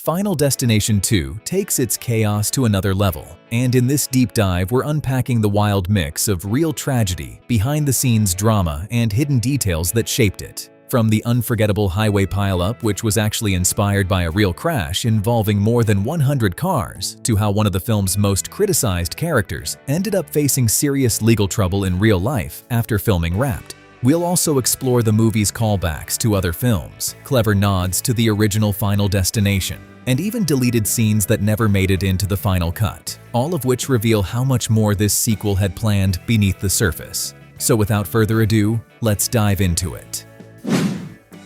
Final Destination 2 takes its chaos to another level, and in this deep dive we're unpacking the wild mix of real tragedy, behind-the-scenes drama, and hidden details that shaped it. From the unforgettable highway pileup, which was actually inspired by a real crash involving more than 100 cars, to how one of the film's most criticized characters ended up facing serious legal trouble in real life after filming wrapped. We'll also explore the movie's callbacks to other films, clever nods to the original Final Destination, and even deleted scenes that never made it into the final cut, all of which reveal how much more this sequel had planned beneath the surface. So without further ado, let's dive into it.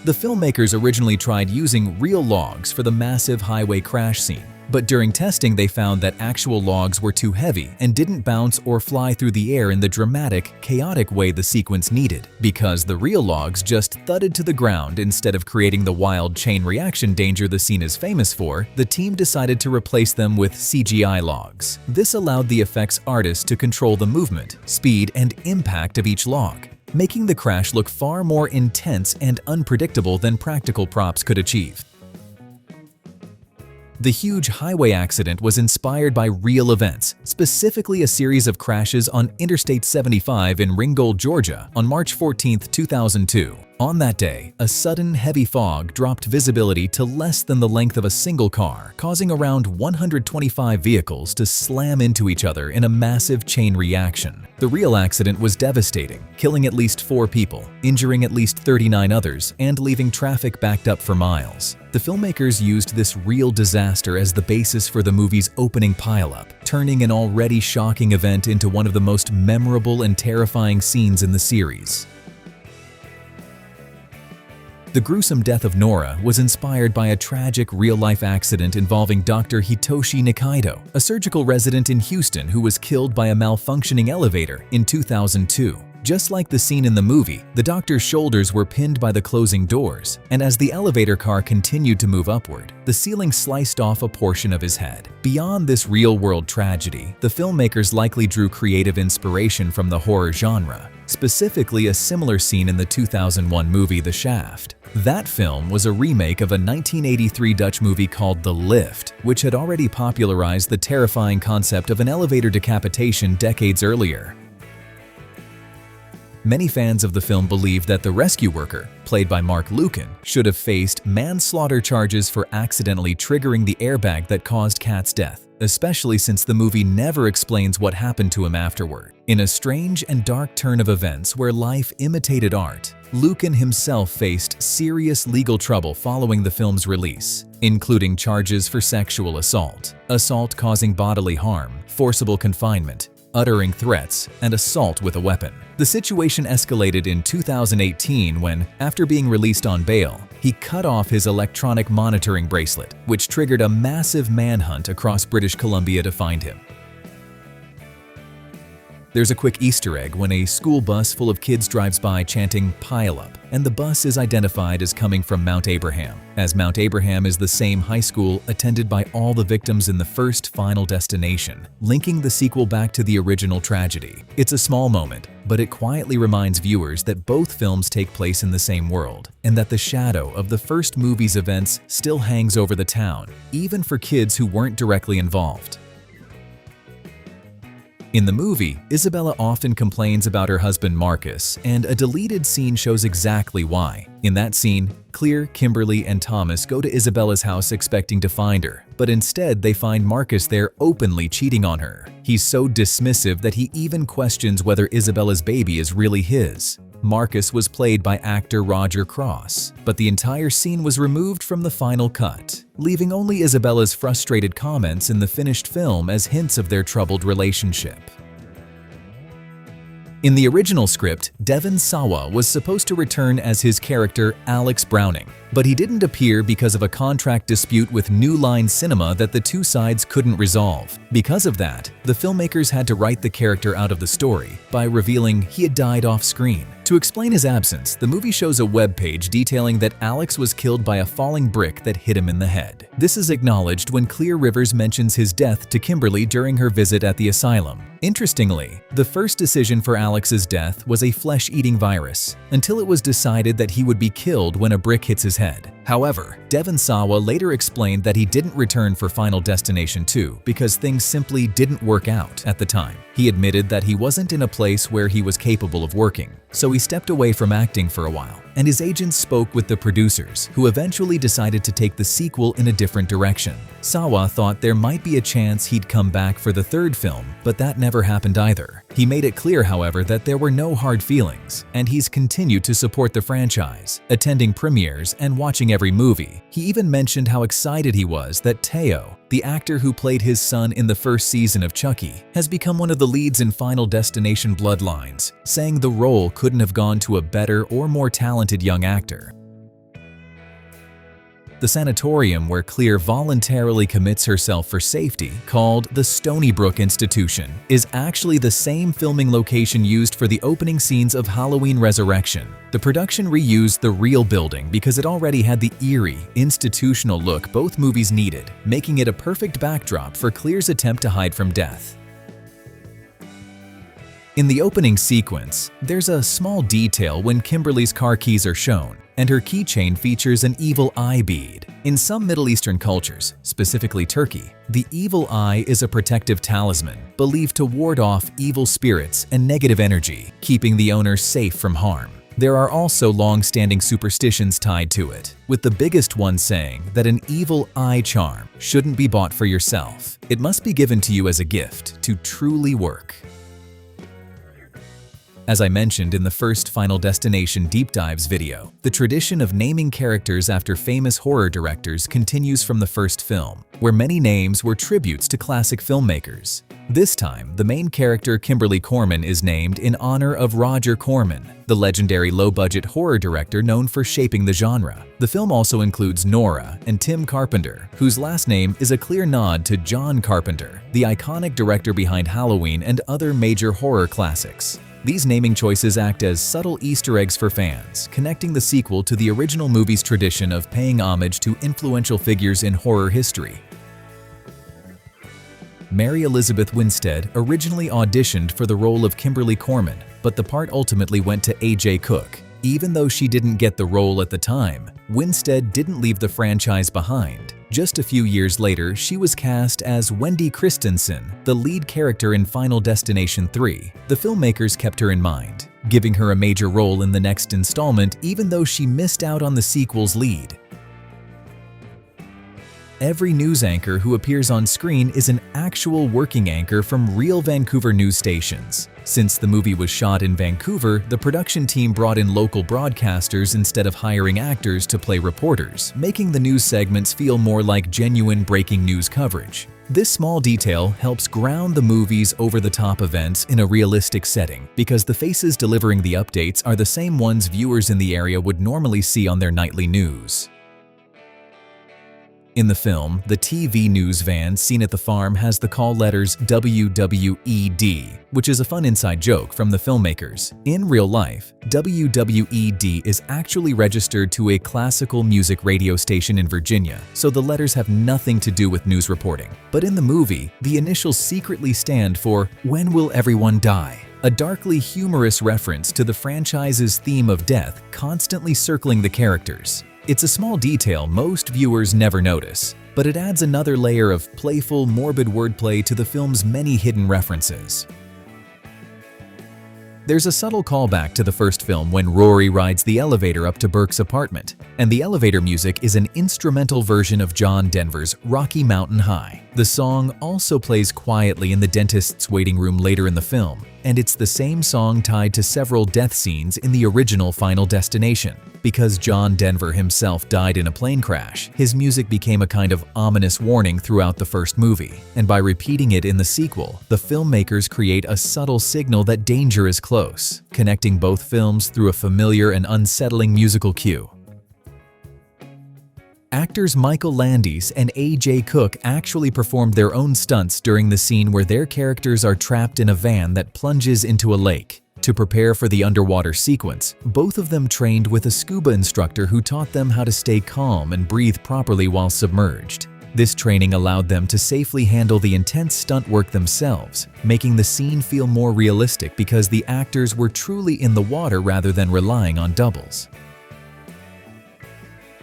The filmmakers originally tried using real logs for the massive highway crash scene, but during testing they found that actual logs were too heavy and didn't bounce or fly through the air in the dramatic, chaotic way the sequence needed. Because the real logs just thudded to the ground instead of creating the wild chain reaction danger the scene is famous for, the team decided to replace them with CGI logs. This allowed the effects artists to control the movement, speed, and impact of each log, making the crash look far more intense and unpredictable than practical props could achieve. The huge highway accident was inspired by real events, specifically a series of crashes on Interstate 75 in Ringgold, Georgia on March 14, 2002. On that day, a sudden heavy fog dropped visibility to less than the length of a single car, causing around 125 vehicles to slam into each other in a massive chain reaction. The real accident was devastating, killing at least 4 people, injuring at least 39 others, and leaving traffic backed up for miles. The filmmakers used this real disaster as the basis for the movie's opening pileup, turning an already shocking event into one of the most memorable and terrifying scenes in the series. The gruesome death of Nora was inspired by a tragic real-life accident involving Dr. Hitoshi Nikaido, a surgical resident in Houston who was killed by a malfunctioning elevator in 2002. Just like the scene in the movie, the doctor's shoulders were pinned by the closing doors, and as the elevator car continued to move upward, the ceiling sliced off a portion of his head. Beyond this real-world tragedy, the filmmakers likely drew creative inspiration from the horror genre, specifically a similar scene in the 2001 movie The Shaft. That film was a remake of a 1983 Dutch movie called The Lift, which had already popularized the terrifying concept of an elevator decapitation decades earlier. Many fans of the film believe that the rescue worker, played by Mark Lucan, should have faced manslaughter charges for accidentally triggering the airbag that caused Kat's death, especially since the movie never explains what happened to him afterward. In a strange and dark turn of events where life imitated art, Lucan himself faced serious legal trouble following the film's release, including charges for sexual assault, assault causing bodily harm, forcible confinement, uttering threats, and assault with a weapon. The situation escalated in 2018 when, after being released on bail, he cut off his electronic monitoring bracelet, which triggered a massive manhunt across British Columbia to find him. There's a quick Easter egg when a school bus full of kids drives by chanting "Pile Up," and the bus is identified as coming from Mount Abraham, as Mount Abraham is the same high school attended by all the victims in the first Final Destination, linking the sequel back to the original tragedy. It's a small moment, but it quietly reminds viewers that both films take place in the same world, and that the shadow of the first movie's events still hangs over the town, even for kids who weren't directly involved. In the movie, Isabella often complains about her husband Marcus, and a deleted scene shows exactly why. In that scene, Clear, Kimberly, and Thomas go to Isabella's house expecting to find her, but instead they find Marcus there openly cheating on her. He's so dismissive that he even questions whether Isabella's baby is really his. Marcus was played by actor Roger Cross, but the entire scene was removed from the final cut, leaving only Isabella's frustrated comments in the finished film as hints of their troubled relationship. In the original script, Devon Sawa was supposed to return as his character Alex Browning, but he didn't appear because of a contract dispute with New Line Cinema that the two sides couldn't resolve. Because of that, the filmmakers had to write the character out of the story by revealing he had died off-screen. To explain his absence, the movie shows a webpage detailing that Alex was killed by a falling brick that hit him in the head. This is acknowledged when Clear Rivers mentions his death to Kimberly during her visit at the asylum. Interestingly, the first decision for Alex's death was a flesh-eating virus, until it was decided that he would be killed when a brick hits his head. However, Devon Sawa later explained that he didn't return for Final Destination 2 because things simply didn't work out at the time. He admitted that he wasn't in a place where he was capable of working, so he stepped away from acting for a while, and his agents spoke with the producers, who eventually decided to take the sequel in a different direction. Sawa thought there might be a chance he'd come back for the third film, but that never happened either. He made it clear, however, that there were no hard feelings, and he's continued to support the franchise, attending premieres and watching every movie. He even mentioned how excited he was that Teo, the actor who played his son in the first season of Chucky, has become one of the leads in Final Destination Bloodlines, saying the role couldn't have gone to a better or more talented young actor. The sanatorium where Clear voluntarily commits herself for safety, called the Stony Brook Institution, is actually the same filming location used for the opening scenes of Halloween Resurrection. The production reused the real building because it already had the eerie, institutional look both movies needed, making it a perfect backdrop for Clear's attempt to hide from death. In the opening sequence, there's a small detail when Kimberly's car keys are shown, and her keychain features an evil eye bead. In some Middle Eastern cultures, specifically Turkey, the evil eye is a protective talisman believed to ward off evil spirits and negative energy, keeping the owner safe from harm. There are also long-standing superstitions tied to it, with the biggest one saying that an evil eye charm shouldn't be bought for yourself. It must be given to you as a gift to truly work. As I mentioned in the first Final Destination Deep Dives video, the tradition of naming characters after famous horror directors continues from the first film, where many names were tributes to classic filmmakers. This time, the main character Kimberly Corman is named in honor of Roger Corman, the legendary low-budget horror director known for shaping the genre. The film also includes Nora and Tim Carpenter, whose last name is a clear nod to John Carpenter, the iconic director behind Halloween and other major horror classics. These naming choices act as subtle Easter eggs for fans, connecting the sequel to the original movie's tradition of paying homage to influential figures in horror history. Mary Elizabeth Winstead originally auditioned for the role of Kimberly Corman, but the part ultimately went to A.J. Cook. Even though she didn't get the role at the time, Winstead didn't leave the franchise behind. Just a few years later, she was cast as Wendy Christensen, the lead character in Final Destination 3. The filmmakers kept her in mind, giving her a major role in the next installment even though she missed out on the sequel's lead. Every news anchor who appears on screen is an actual working anchor from real Vancouver news stations. Since the movie was shot in Vancouver, the production team brought in local broadcasters instead of hiring actors to play reporters, making the news segments feel more like genuine breaking news coverage. This small detail helps ground the movie's over-the-top events in a realistic setting because the faces delivering the updates are the same ones viewers in the area would normally see on their nightly news. In the film, the TV news van seen at the farm has the call letters WWED, which is a fun inside joke from the filmmakers. In real life, WWED is actually registered to a classical music radio station in Virginia, so the letters have nothing to do with news reporting. But in the movie, the initials secretly stand for "When Will Everyone Die?", a darkly humorous reference to the franchise's theme of death constantly circling the characters. It's a small detail most viewers never notice, but it adds another layer of playful, morbid wordplay to the film's many hidden references. There's a subtle callback to the first film when Rory rides the elevator up to Burke's apartment, and the elevator music is an instrumental version of John Denver's Rocky Mountain High. The song also plays quietly in the dentist's waiting room later in the film, and it's the same song tied to several death scenes in the original Final Destination. Because John Denver himself died in a plane crash, his music became a kind of ominous warning throughout the first movie, and by repeating it in the sequel, the filmmakers create a subtle signal that danger is close, connecting both films through a familiar and unsettling musical cue. Actors Michael Landis and A.J. Cook actually performed their own stunts during the scene where their characters are trapped in a van that plunges into a lake. To prepare for the underwater sequence, both of them trained with a scuba instructor who taught them how to stay calm and breathe properly while submerged. This training allowed them to safely handle the intense stunt work themselves, making the scene feel more realistic because the actors were truly in the water rather than relying on doubles.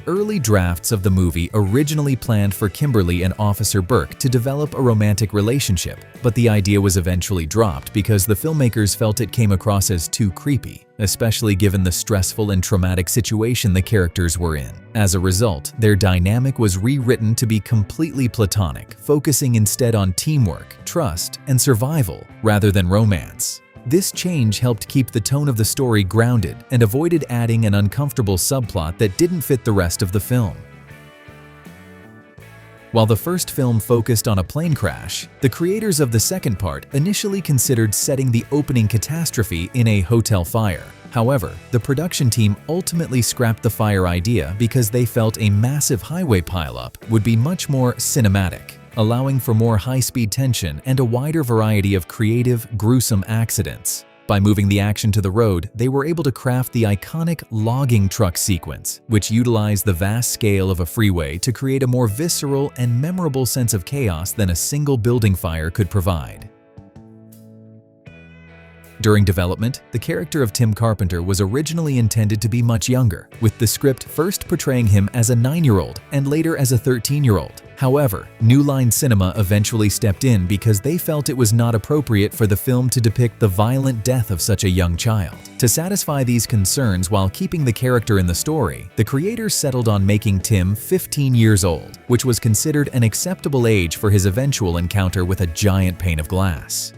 early drafts of the movie originally planned for Kimberly and Officer Burke to develop a romantic relationship, but the idea was eventually dropped because the filmmakers felt it came across as too creepy, especially given the stressful and traumatic situation the characters were in. As a result, their dynamic was rewritten to be completely platonic, focusing instead on teamwork, trust, and survival rather than romance. This change helped keep the tone of the story grounded and avoided adding an uncomfortable subplot that didn't fit the rest of the film. While the first film focused on a plane crash, the creators of the second part initially considered setting the opening catastrophe in a hotel fire. However, the production team ultimately scrapped the fire idea because they felt a massive highway pileup would be much more cinematic, allowing for more high-speed tension and a wider variety of creative, gruesome accidents. By moving the action to the road, they were able to craft the iconic logging truck sequence, which utilized the vast scale of a freeway to create a more visceral and memorable sense of chaos than a single building fire could provide. During development, the character of Tim Carpenter was originally intended to be much younger, with the script first portraying him as a 9-year-old and later as a 13-year-old. However, New Line Cinema eventually stepped in because they felt it was not appropriate for the film to depict the violent death of such a young child. To satisfy these concerns while keeping the character in the story, the creators settled on making Tim 15 years old, which was considered an acceptable age for his eventual encounter with a giant pane of glass.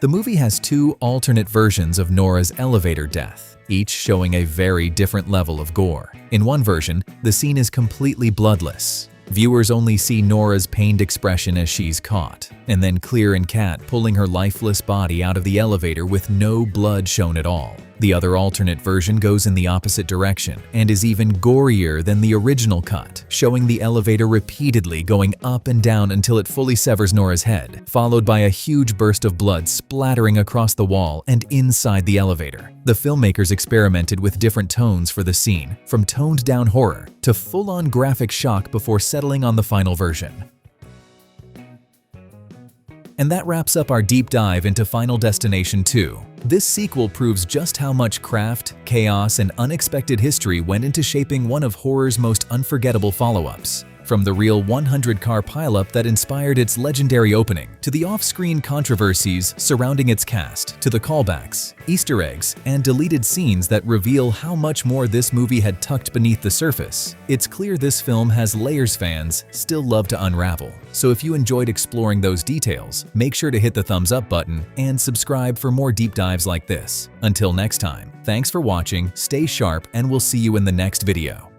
The movie has two alternate versions of Nora's elevator death, each showing a very different level of gore. In one version, the scene is completely bloodless. Viewers only see Nora's pained expression as she's caught, and then Clear and Kat pulling her lifeless body out of the elevator with no blood shown at all. The other alternate version goes in the opposite direction and is even gorier than the original cut, showing the elevator repeatedly going up and down until it fully severs Nora's head, followed by a huge burst of blood splattering across the wall and inside the elevator. The filmmakers experimented with different tones for the scene, from toned-down horror to full-on graphic shock before settling on the final version. And that wraps up our deep dive into Final Destination 2. This sequel proves just how much craft, chaos, and unexpected history went into shaping one of horror's most unforgettable follow-ups. From the real 100-car pileup that inspired its legendary opening, to the off-screen controversies surrounding its cast, to the callbacks, Easter eggs, and deleted scenes that reveal how much more this movie had tucked beneath the surface, it's clear this film has layers fans still love to unravel. So if you enjoyed exploring those details, make sure to hit the thumbs up button and subscribe for more deep dives like this. Until next time, thanks for watching, stay sharp, and we'll see you in the next video.